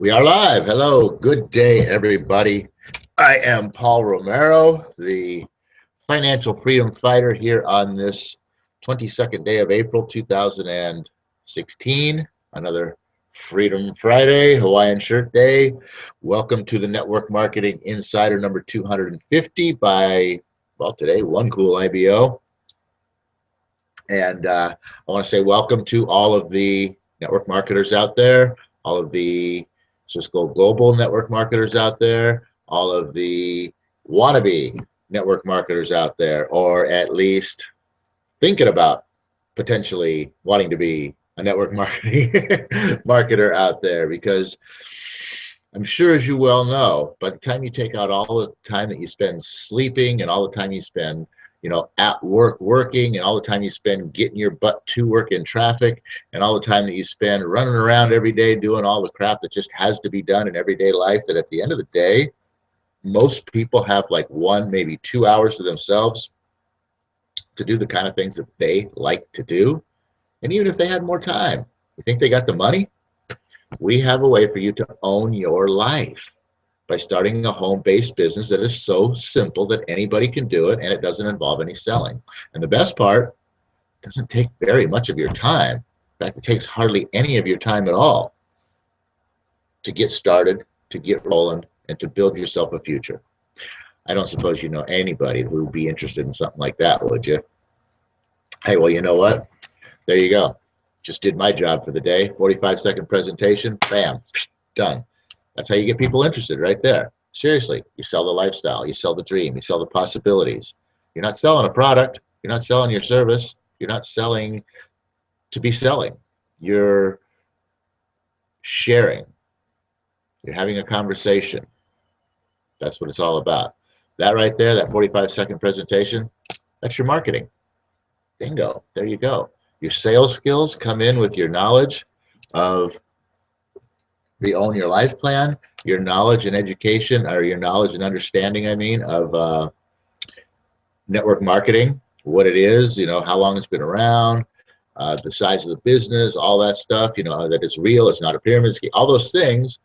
We are live. Hello. Good day, everybody. I am Paul Romero, the financial freedom fighter here on this 22nd day of April 2016. Another Freedom Friday, Hawaiian Shirt Day. Welcome to the Network Marketing Insider number 250 by, well, today, One Cool IBO. And I want to say welcome to all of the network marketers out there, all of the Cisco Global network marketers out there, all of the wannabe network marketers out there, or at least thinking about potentially wanting to be a network marketing marketer out there, because I'm sure, as you well know, by the time you take out all the time that you spend sleeping and all the time you spend at work working, and all the time you spend getting your butt to work in traffic, and all the time that you spend running around every day doing all the crap that just has to be done in everyday life, that at the end of the day, most people have like 1, maybe 2 hours to themselves to do the kind of things that they like to do. And even if they had more time, you think they got the money? We have a way for you to own your life by starting a home-based business that is so simple that anybody can do it, and it doesn't involve any selling. And the best part, it doesn't take very much of your time. In fact, it takes hardly any of your time at all to get started, to get rolling, and to build yourself a future. I don't suppose you know anybody who would be interested in something like that, would you? Hey, well, you know what? There you go. Just did my job for the day. 45-second presentation, bam, done. That's how you get people interested, right there. Seriously, you sell the lifestyle, you sell the dream, you sell the possibilities. You're not selling a product, you're not selling your service, you're not selling to be selling. You're sharing, you're having a conversation. That's what it's all about. That right there, that 45-second presentation, that's your marketing. Bingo, there you go. Your sales skills come in with your knowledge of the Own Your Life plan, your knowledge and education, or your knowledge and understanding, I mean, of network marketing, what it is, how long it's been around, the size of the business, all that stuff, that it's real, it's not a pyramid scheme, all those things,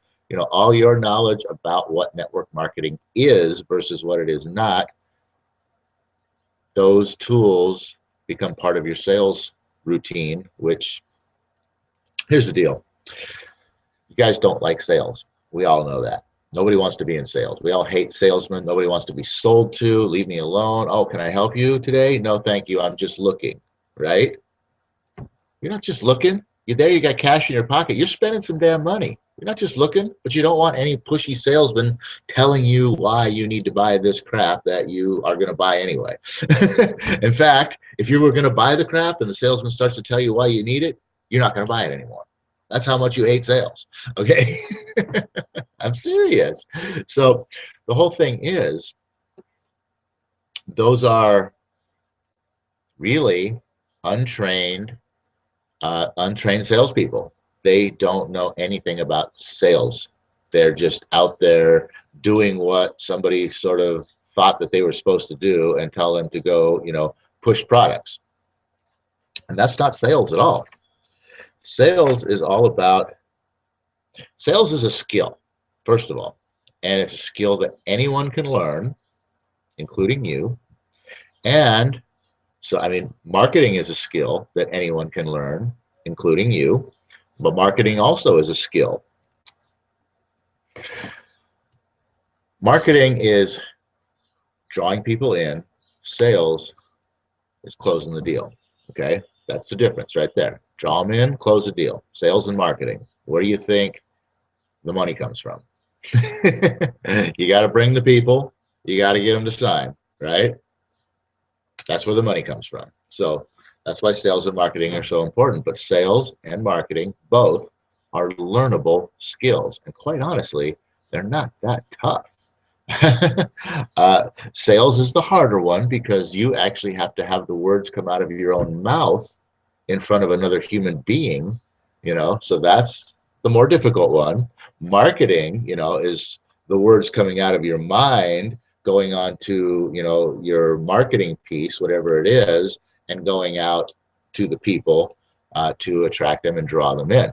all your knowledge about what network marketing is versus what it is not, those tools become part of your sales routine, which, here's the deal. You guys don't like sales. We all know that. Nobody wants to be in sales. We all hate salesmen. Nobody wants to be sold to. Leave me alone. Oh, can I help you today? No, thank you. I'm just looking, right? You're not just looking. You're there. You got cash in your pocket. You're spending some damn money. You're not just looking, but you don't want any pushy salesman telling you why you need to buy this crap that you are going to buy anyway. In fact, if you were going to buy the crap and the salesman starts to tell you why you need it, you're not going to buy it anymore. That's how much you hate sales, okay? I'm serious. So the whole thing is, those are really untrained salespeople. They don't know anything about sales. They're just out there doing what somebody sort of thought that they were supposed to do and tell them to go, push products. And that's not sales at all. Sales is a skill, first of all, and it's a skill that anyone can learn, including you. And so, marketing is a skill that anyone can learn, including you, but marketing also is a skill. Marketing is drawing people in. Sales is closing the deal, okay? That's the difference right there. Draw them in, close the deal. Sales and marketing. Where do you think the money comes from? You got to bring the people. You got to get them to sign, right? That's where the money comes from. So that's why sales and marketing are so important. But sales and marketing both are learnable skills. And quite honestly, they're not that tough. Sales is the harder one, because you actually have to have the words come out of your own mouth in front of another human being, so that's the more difficult one. Marketing, is the words coming out of your mind, going on to, your marketing piece, whatever it is, and going out to the people to attract them and draw them in.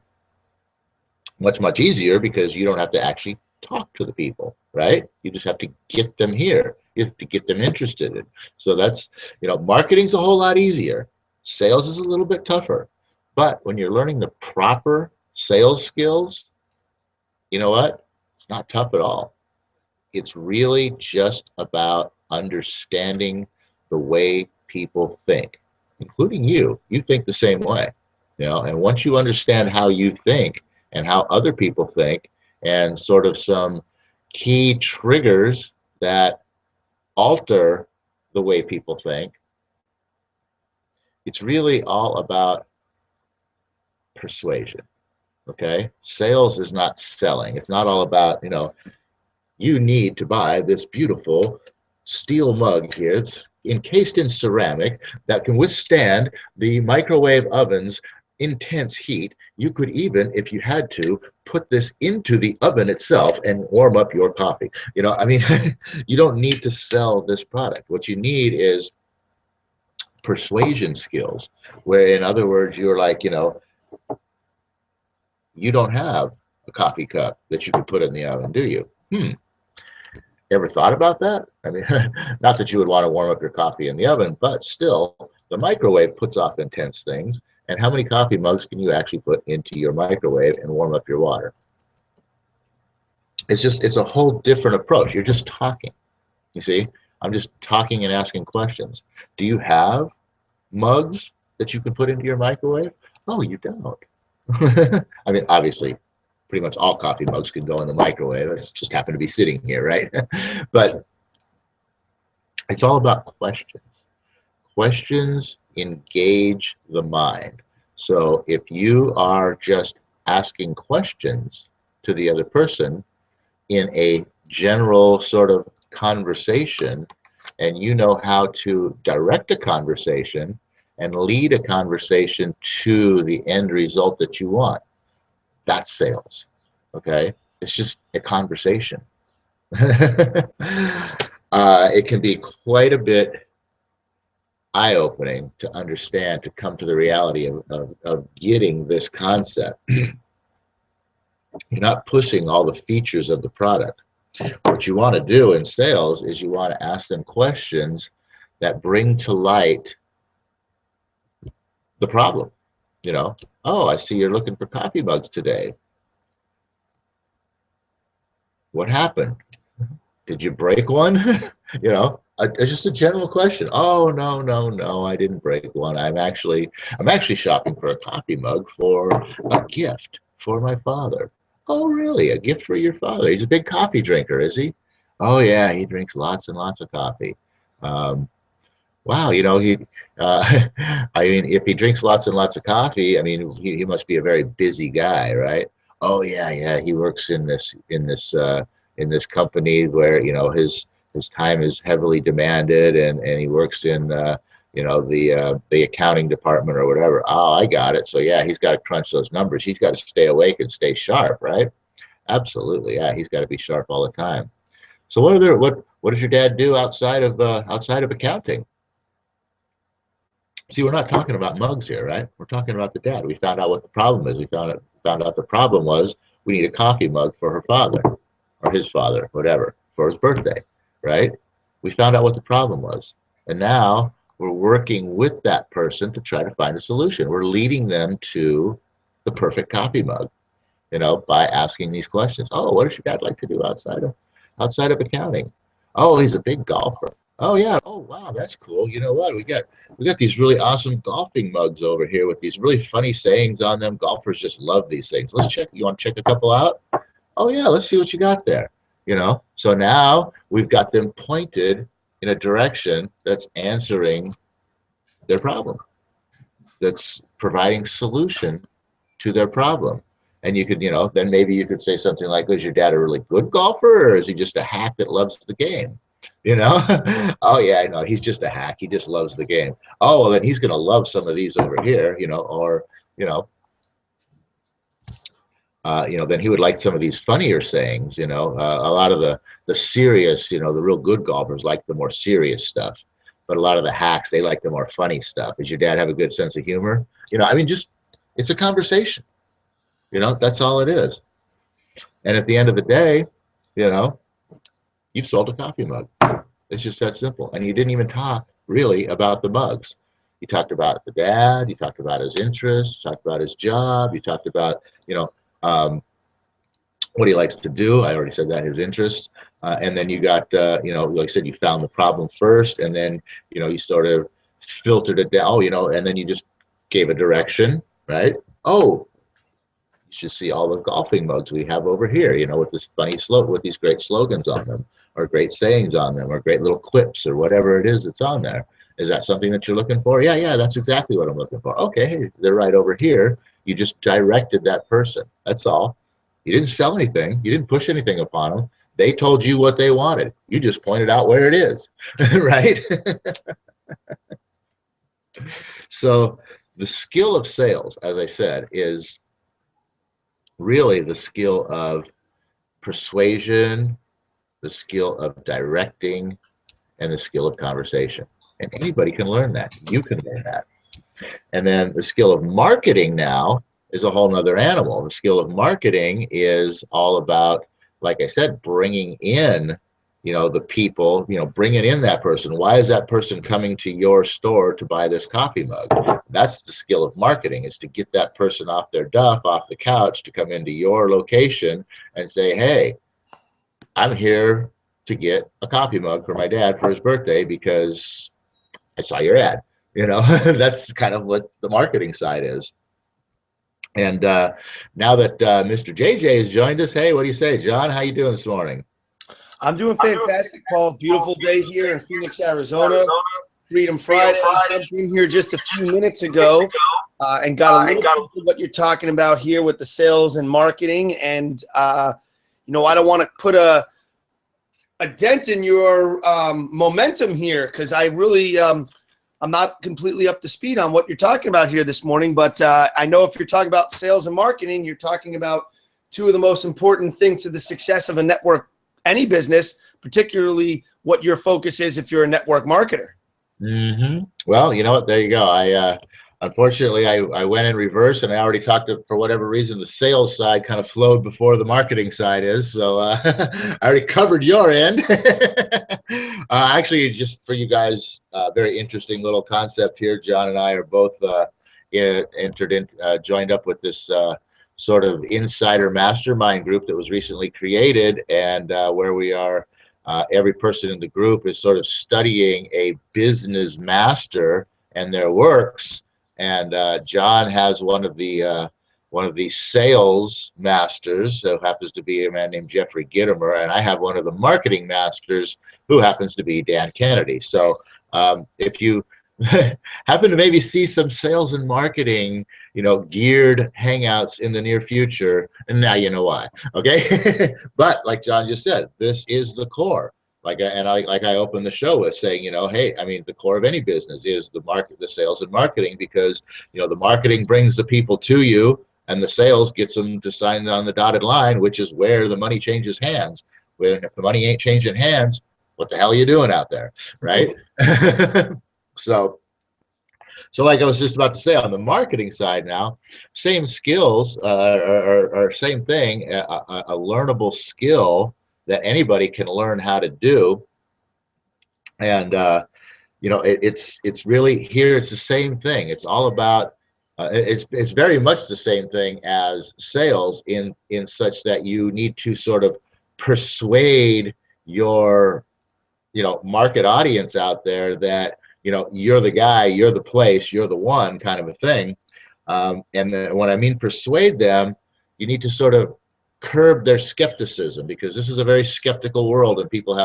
much easier because you don't have to actually talk to the people, right? You just have to get them here. You have to get them interested in. So that's, marketing's a whole lot easier. Sales is a little bit tougher. But when you're learning the proper sales skills, you know what? It's not tough at all. It's really just about understanding the way people think, including you. You think the same way, and once you understand how you think and how other people think and sort of some key triggers that alter the way people think, it's really all about persuasion. Okay? Sales is not selling. It's not all about, you need to buy this beautiful steel mug here. It's encased in ceramic that can withstand the microwave oven's intense heat. You could even, if you had to, put this into the oven itself and warm up your coffee. You don't need to sell this product. What you need is persuasion skills, where, in other words, you're like, you don't have a coffee cup that you could put in the oven, do you? Ever thought about that? I mean, not that you would want to warm up your coffee in the oven, but still, the microwave puts off intense things. And how many coffee mugs can you actually put into your microwave and warm up your water? It's a whole different approach. You're just talking. You see, I'm just talking and asking questions. Do you have mugs that you can put into your microwave? Oh, you don't. I mean, obviously, pretty much all coffee mugs can go in the microwave. It just happened to be sitting here, right? But it's all about questions. Questions engage the mind. So if you are just asking questions to the other person in a general sort of conversation, and you know how to direct a conversation and lead a conversation to the end result that you want, that's sales. Okay? It's just a conversation. It can be quite a bit eye-opening to understand, to come to the reality of getting this concept. You're not pushing all the features of the product. What you want to do in sales is you want to ask them questions that bring to light the problem. Oh, I see you're looking for coffee mugs today. What happened? Did you break one? Just a general question. Oh, no, I didn't break one. I'm actually shopping for a coffee mug for a gift for my father. Oh, really? A gift for your father? He's a big coffee drinker, is he? Oh, yeah, he drinks lots and lots of coffee. Wow, I mean, if he drinks lots and lots of coffee, I mean, he must be a very busy guy, right? Oh, yeah, he works in this company where, his time is heavily demanded, and he works in the accounting department or whatever. Oh, I got it. So yeah, he's got to crunch those numbers. He's got to stay awake and stay sharp, right? Absolutely, yeah. He's got to be sharp all the time. So what does your dad do outside of accounting? See, we're not talking about mugs here, right? We're talking about the dad. We found out what the problem is. We found out the problem was we need a coffee mug for her father, or his father, whatever, for his birthday, right? We found out what the problem was. And now we're working with that person to try to find a solution. We're leading them to the perfect coffee mug, by asking these questions. Oh, what does your dad like to do outside of accounting? Oh, he's a big golfer. Oh yeah. Oh wow, that's cool. You know what? We got these really awesome golfing mugs over here with these really funny sayings on them. Golfers just love these things. Let's check. You want to check a couple out? Oh yeah, let's see what you got there. So now we've got them pointed in a direction that's answering their problem, that's providing solution to their problem. And you could, then maybe you could say something like, is your dad a really good golfer, or is he just a hack that loves the game? Oh yeah, I know, he's just a hack. He just loves the game. Oh, well, then he's going to love some of these over here, or, then he would like some of these funnier sayings, a lot of the serious, the real good golfers like the more serious stuff. But a lot of the hacks, they like the more funny stuff. Does your dad have a good sense of humor? I mean, just, it's a conversation. That's all it is. And at the end of the day, you know, you've sold a coffee mug. It's just that simple. And you didn't even talk really about the mugs. You talked about the dad, you talked about his interests, you talked about his job, you talked about, you know, what he likes to do. I already said that, his interests. And then you got, you know, like I said, you found the problem first, and then, you know, you sort of filtered it down, you know, and then you just gave a direction, right? Oh, you should see all the golfing mugs we have over here, you know, with this funny slogan, with these great slogans on them, or great sayings on them, or great little quips, or whatever it is that's on there. Is that something that you're looking for? Yeah, that's exactly what I'm looking for. Okay, hey, they're right over here. You just directed that person. That's all. You didn't sell anything. You didn't push anything upon them. They told you what they wanted. You just pointed out where it is, right? So the skill of sales, as I said, is really the skill of persuasion, the skill of directing, and the skill of conversation. And anybody can learn that. You can learn that. And then the skill of marketing now is a whole nother animal. The skill of marketing is all about, like I said, bringing in, you know, the people, you know, bringing in that person. Why is that person coming to your store to buy this coffee mug? That's the skill of marketing, is to get that person off their duff, off the couch, to come into your location and say, hey, I'm here to get a coffee mug for my dad for his birthday because I saw your ad. You know, that's kind of what the marketing side is. And now that Mr. JJ has joined us, hey, what do you say, John? How you doing this morning? I'm doing fantastic, Paul. Beautiful day here in Phoenix, Arizona. Freedom Friday. Jumped in here just a few minutes ago and got a little bit of what you're talking about here with the sales and marketing. And, you know, I don't want to put a dent in your momentum here, because I really I'm not completely up to speed on what you're talking about here this morning, but I know if you're talking about sales and marketing, you're talking about two of the most important things to the success of a network, any business, particularly what your focus is if you're a network marketer. Mm-hmm. Well, you know what? There you go. Unfortunately, I went in reverse, and I already talked to, for whatever reason, the sales side kind of flowed before the marketing side is. So I already covered your end. Actually, just for you guys, very interesting little concept here. John and I are both joined up with this sort of insider mastermind group that was recently created, and where we are. Every person in the group is sort of studying a business master and their works. And John has one of the sales masters, who happens to be a man named Jeffrey Gittimer, and I have one of the marketing masters, who happens to be Dan Kennedy. So if you happen to maybe see some sales and marketing, you know, geared hangouts in the near future, and now you know why. Okay. But like John just said, this is the core. Like I opened the show with saying, you know, hey, I mean, the core of any business is the market, the sales and marketing, because, you know, the marketing brings the people to you, and the sales gets them to sign on the dotted line, which is where the money changes hands. When if the money ain't changing hands, what the hell are you doing out there, right? So like I was just about to say, on the marketing side now, same skills or same thing, a learnable skill that anybody can learn how to do. And, you know, it's really here, it's the same thing. It's all about, it's very much the same thing as sales in such that you need to sort of persuade your, you know, market audience out there that, you know, you're the guy, you're the place, you're the one, kind of a thing. And when I mean persuade them, you need to sort of curb their skepticism, because this is a very skeptical world, and people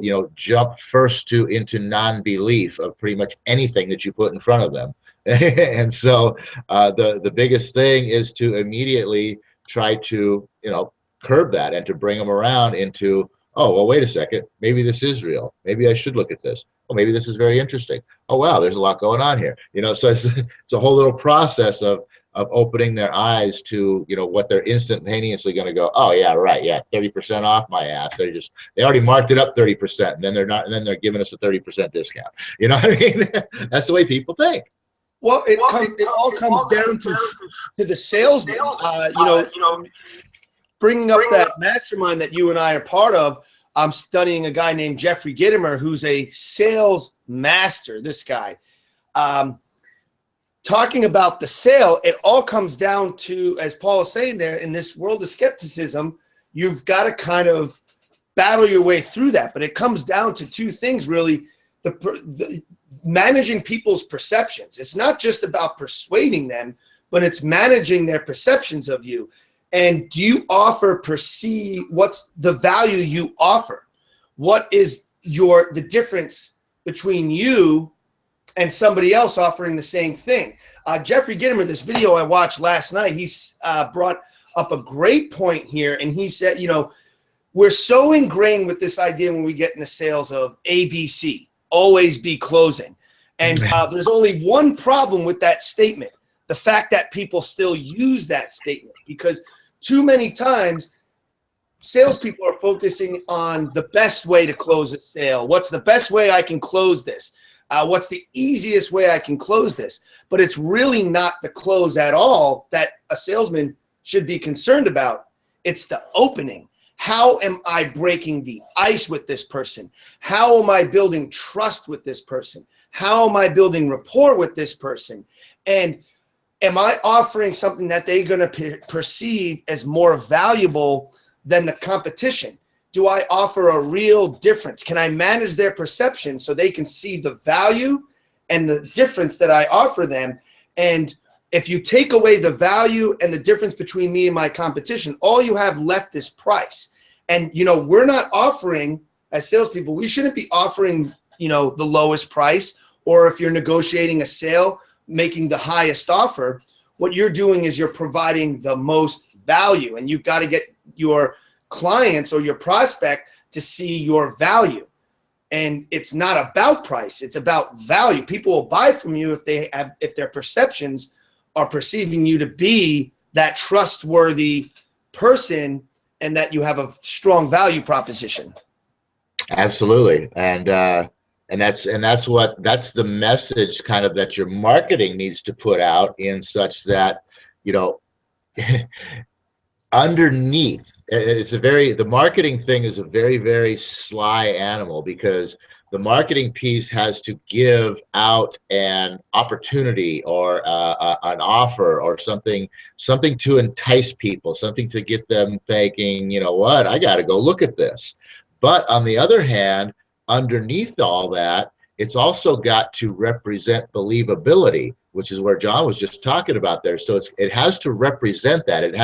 you know, jump first into non-belief of pretty much anything that you put in front of them. And so the biggest thing is to immediately try to, you know, curb that, and to bring them around into, oh, well, wait a second, maybe this is real. Maybe I should look at this. Oh, maybe this is very interesting. Oh, wow, there's a lot going on here. You know, so it's a whole little process of opening their eyes to, you know, what they're instantaneously going to go, oh, yeah, right, yeah, 30% off my ass. They already marked it up 30%, and then they're giving us a 30% discount. You know what I mean? That's the way people think. Well, it all comes down to the salesman. You know, bringing up that mastermind that you and I are part of, I'm studying a guy named Jeffrey Gitomer, who's a sales master. This guy, talking about the sale, it all comes down to, as Paul is saying there, in this world of skepticism, you've got to kind of battle your way through that. But it comes down to two things, really. The managing people's perceptions. It's not just about persuading them, but it's managing their perceptions of you. And do you what's the value you offer? What is the difference between you and somebody else offering the same thing? Jeffrey Gitomer, this video I watched last night, he's brought up a great point here. And he said, we're so ingrained with this idea when we get into sales of ABC, always be closing. And there's only one problem with that statement, the fact that people still use that statement, because too many times salespeople are focusing on the best way to close a sale. What's the best way I can close this? What's the easiest way I can close this? But it's really not the close at all that a salesman should be concerned about. It's the opening. How am I breaking the ice with this person? How am I building trust with this person? How am I building rapport with this person? And am I offering something that they're going to perceive as more valuable than the competition? Do I offer a real difference? Can I manage their perception so they can see the value and the difference that I offer them? And if you take away the value and the difference between me and my competition, all you have left is price. And, we're not offering, as salespeople, we shouldn't be offering, the lowest price, or if you're negotiating a sale, making the highest offer. What you're doing is you're providing the most value, and you've got to get your clients or your prospect to see your value. And it's not about price, it's about value. People will buy from you if their perceptions are perceiving you to be that trustworthy person and that you have a strong value proposition. Absolutely. And that's the message kind of that your marketing needs to put out, in such that, underneath, the marketing thing is a very, very sly animal, because the marketing piece has to give out an opportunity or an offer or something to entice people, something to get them thinking, what, I got to go look at this. But on the other hand, underneath all that, it's also got to represent believability, which is where John was just talking about there. So it has to represent that. It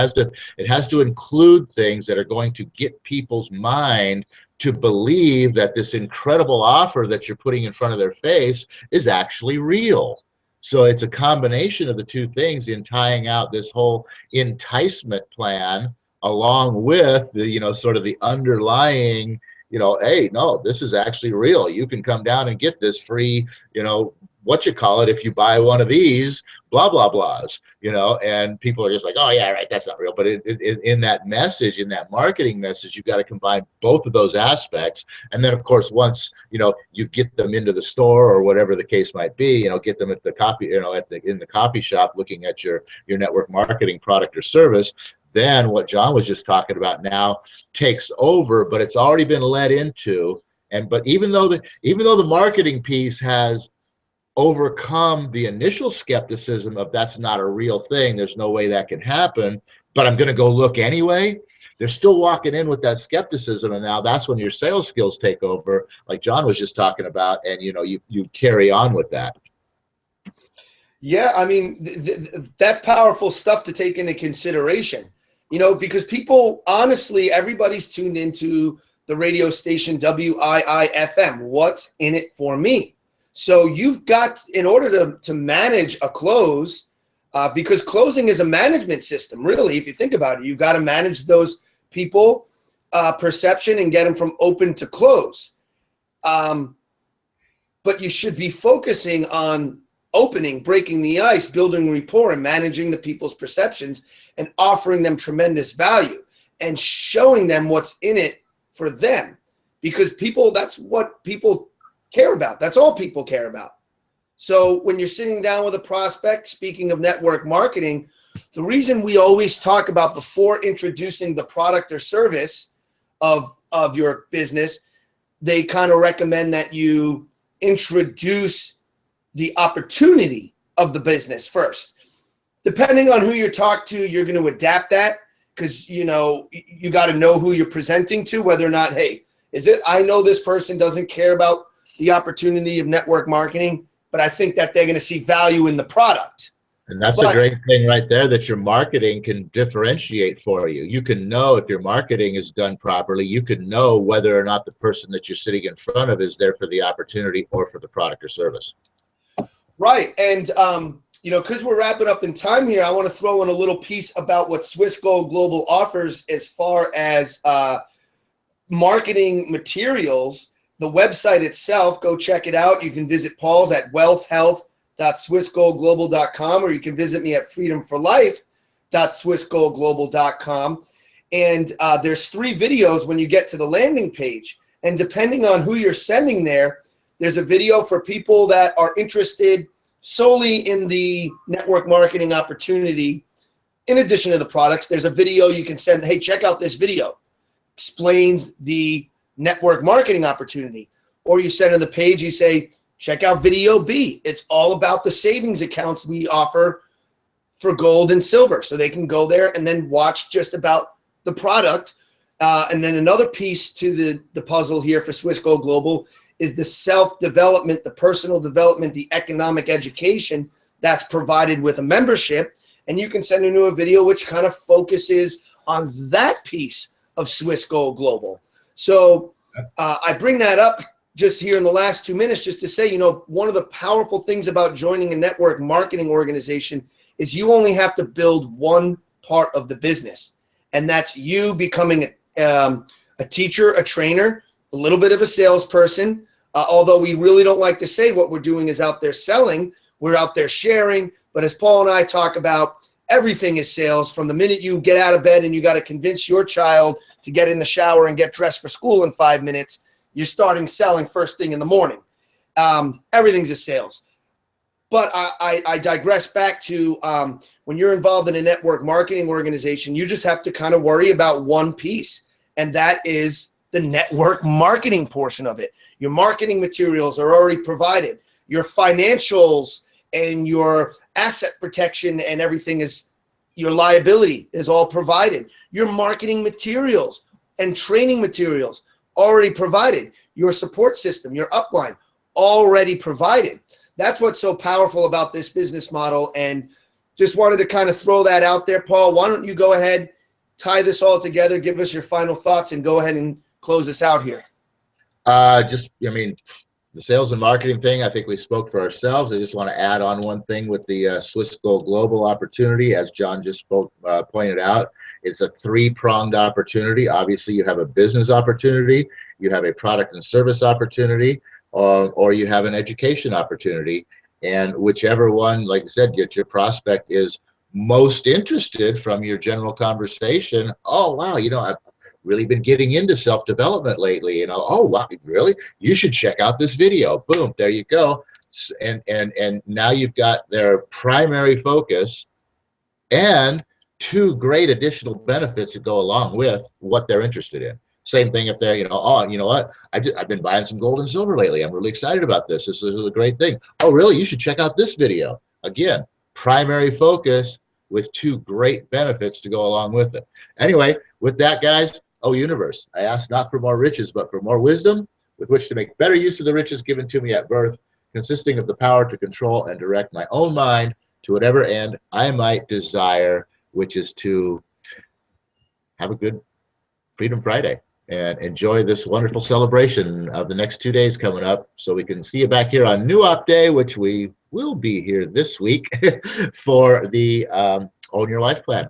has to include things that are going to get people's mind to believe that this incredible offer that you're putting in front of their face is actually real. So it's a combination of the two things in tying out this whole enticement plan, along with the, sort of the underlying, hey, no, this is actually real. You can come down and get this free, if you buy one of these, blah, blah, blahs, and people are just like, oh yeah, right, that's not real. But in that message, in that marketing message, you've got to combine both of those aspects. And then of course, once, you get them into the store or whatever the case might be, get them at the coffee, in the coffee shop, looking at your network marketing product or service, then what John was just talking about now takes over, but it's already been led into. But even though the marketing piece has overcome the initial skepticism of that's not a real thing, there's no way that can happen, but I'm going to go look anyway, they're still walking in with that skepticism. And now that's when your sales skills take over, like John was just talking about, and you carry on with that. Yeah, I mean, that's powerful stuff to take into consideration, because people, honestly, everybody's tuned into the radio station WIIFM. What's in it for me? So you've got, in order to manage a close, because closing is a management system, really, if you think about it, you've got to manage those people perception and get them from open to close. But you should be focusing on opening, breaking the ice, building rapport, and managing the people's perceptions and offering them tremendous value and showing them what's in it for them. Because that's what people care about. That's all people care about. So when you're sitting down with a prospect, speaking of network marketing, The reason we always talk about before introducing the product or service of your business, they kind of recommend that you introduce the opportunity of the business first. Depending on who you talk to, you're going to adapt that, because you got to know who you're presenting to, whether or not, hey, I know this person doesn't care about the opportunity of network marketing, but I think that they're going to see value in the product. And that's a great thing right there, that your marketing can differentiate for you. You can know if your marketing is done properly. You can know whether or not the person that you're sitting in front of is there for the opportunity or for the product or service. Right. And, because we're wrapping up in time here, I want to throw in a little piece about what Swiss Gold Global offers as far as marketing materials. The website itself, go check it out. You can visit Paul's at wealthhealth.swissgoldglobal.com, or you can visit me at freedomforlife.swissgoldglobal.com. And there's 3 videos when you get to the landing page. And depending on who you're sending there's a video for people that are interested solely in the network marketing opportunity. In addition to the products, there's a video you can send. Hey, check out this video. Explains the network marketing opportunity. Or you send on the page, you say, check out video B. It's all about the savings accounts we offer for gold and silver. So they can go there and then watch just about the product. And then another piece to the puzzle here for Swiss Gold Global is the self-development, the personal development, the economic education that's provided with a membership. And you can send into a video which kind of focuses on that piece of Swiss Gold Global. So I bring that up just here in the last 2 minutes just to say, one of the powerful things about joining a network marketing organization is you only have to build one part of the business, and that's you becoming a teacher, a trainer, a little bit of a salesperson. Although we really don't like to say what we're doing is out there selling, we're out there sharing. But as Paul and I talk about, everything is sales. From the minute you get out of bed and you got to convince your child to get in the shower and get dressed for school in 5 minutes, you're starting selling first thing in the morning. Everything's a sales. But I digress back to when you're involved in a network marketing organization, you just have to kind of worry about one piece, and that is the network marketing portion of it. Your marketing materials are already provided. Your financials and your asset protection and everything your liability is all provided. Your marketing materials and training materials already provided. Your support system, your upline, already provided. That's what's so powerful about this business model. And just wanted to kind of throw that out there. Paul, why don't you go ahead, tie this all together, give us your final thoughts, and go ahead and close us out here. The sales and marketing thing, I think we spoke for ourselves. I just want to add on one thing with the Swiss Gold Global opportunity. As John just pointed out, it's a 3-pronged opportunity. Obviously, you have a business opportunity, you have a product and service opportunity, or you have an education opportunity. And whichever one, like I said, your prospect is most interested from your general conversation. Oh, wow, I've really been getting into self-development lately. Oh, wow, really? You should check out this video. Boom, there you go. And now you've got their primary focus and 2 great additional benefits that go along with what they're interested in. Same thing if they're, oh, you know what? I've been buying some gold and silver lately. I'm really excited about this. This is a great thing. Oh, really? You should check out this video. Again, primary focus with 2 great benefits to go along with it. Anyway, with that, guys, oh, universe, I ask not for more riches, but for more wisdom with which to make better use of the riches given to me at birth, consisting of the power to control and direct my own mind to whatever end I might desire, which is to have a good Freedom Friday and enjoy this wonderful celebration of the next 2 days coming up, so we can see you back here on New Op Day, which we will be here this week for the Own Your Life Plan.